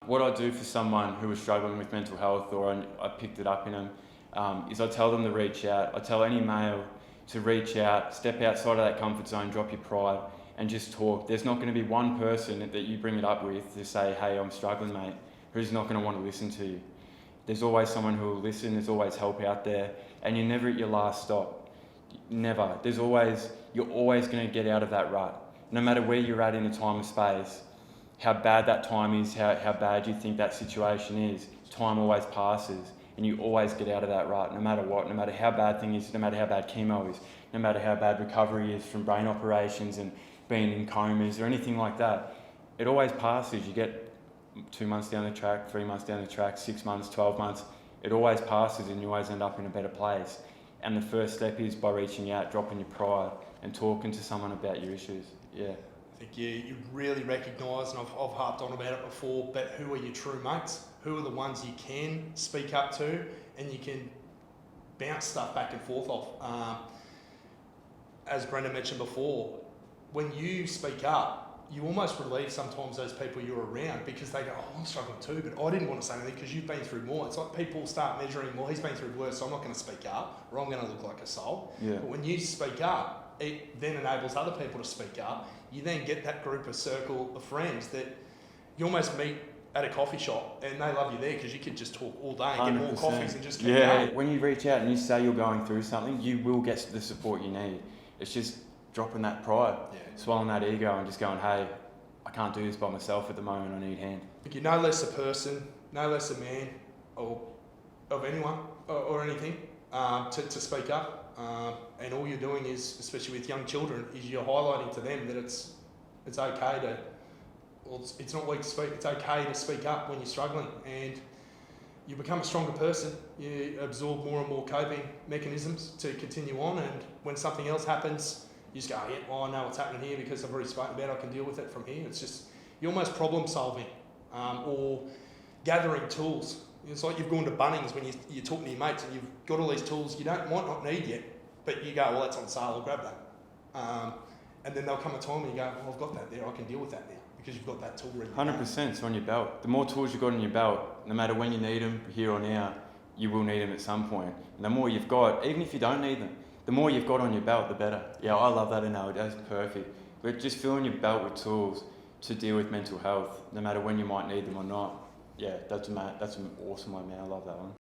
What I do for someone who is struggling with mental health, or I picked it up in them, is I tell them to reach out. I tell any male to reach out, step outside of that comfort zone, drop your pride, and just talk. There's not going to be one person that you bring it up with to say, hey, I'm struggling, mate, who's not going to want to listen to you. There's always someone who will listen, there's always help out there, and you're never at your last stop. Never. You're always going to get out of that rut. No matter where you're at in a time and space, how bad that time is, how bad you think that situation is, time always passes, and you always get out of that rut, no matter what, no matter how bad thing is, no matter how bad chemo is, no matter how bad recovery is from brain operations and being in comas or anything like that. It always passes. You get 2 months down the track, 3 months down the track, 6 months, 12 months, it always passes and you always end up in a better place. And the first step is by reaching out, dropping your pride and talking to someone about your issues. Yeah. I think you really recognise, and I've harped on about it before, but who are your true mates? Who are the ones you can speak up to and you can bounce stuff back and forth off? As Brenda mentioned before, when you speak up, you almost relieve sometimes those people you're around, because they go, oh, I'm struggling too, but I didn't want to say anything because you've been through more. It's like people start measuring, well, he's been through worse, so I'm not going to speak up, or I'm going to look like a soul. Yeah. But when you speak up, it then enables other people to speak up. You then get that group of circle of friends that you almost meet at a coffee shop, and they love you there because you could just talk all day and get more 100%. coffees and just keep going. When you reach out and you say you're going through something, you will get the support you need. It's just dropping that pride, swallowing that ego and just going, hey, I can't do this by myself at the moment, I need a hand. You're no less a person, no less a man, or of anyone, or anything, to speak up. And all you're doing is, especially with young children, is you're highlighting to them that it's okay to, well, it's not weak to speak, it's okay to speak up when you're struggling, and you become a stronger person. You absorb more and more coping mechanisms to continue on, and when something else happens, you just go, oh, yeah, well, I know what's happening here because I've already spoken about it, I can deal with it from here. It's just, you're almost problem solving, or gathering tools. It's like you've gone to Bunnings when you're talking to your mates and you've got all these tools you might not need yet, but you go, well, that's on sale, I'll grab that. And then there'll come a time when you go, well, I've got that there, I can deal with that now, because you've got that tool ready. 100%, it's on your belt. The more tools you've got on your belt, no matter when you need them, here or now, you will need them at some point. And the more you've got, even if you don't need them, the more you've got on your belt, the better. Yeah, I love that analogy, that's perfect. But just filling your belt with tools to deal with mental health, no matter when you might need them or not. Yeah, that's an awesome one, man. I love that one.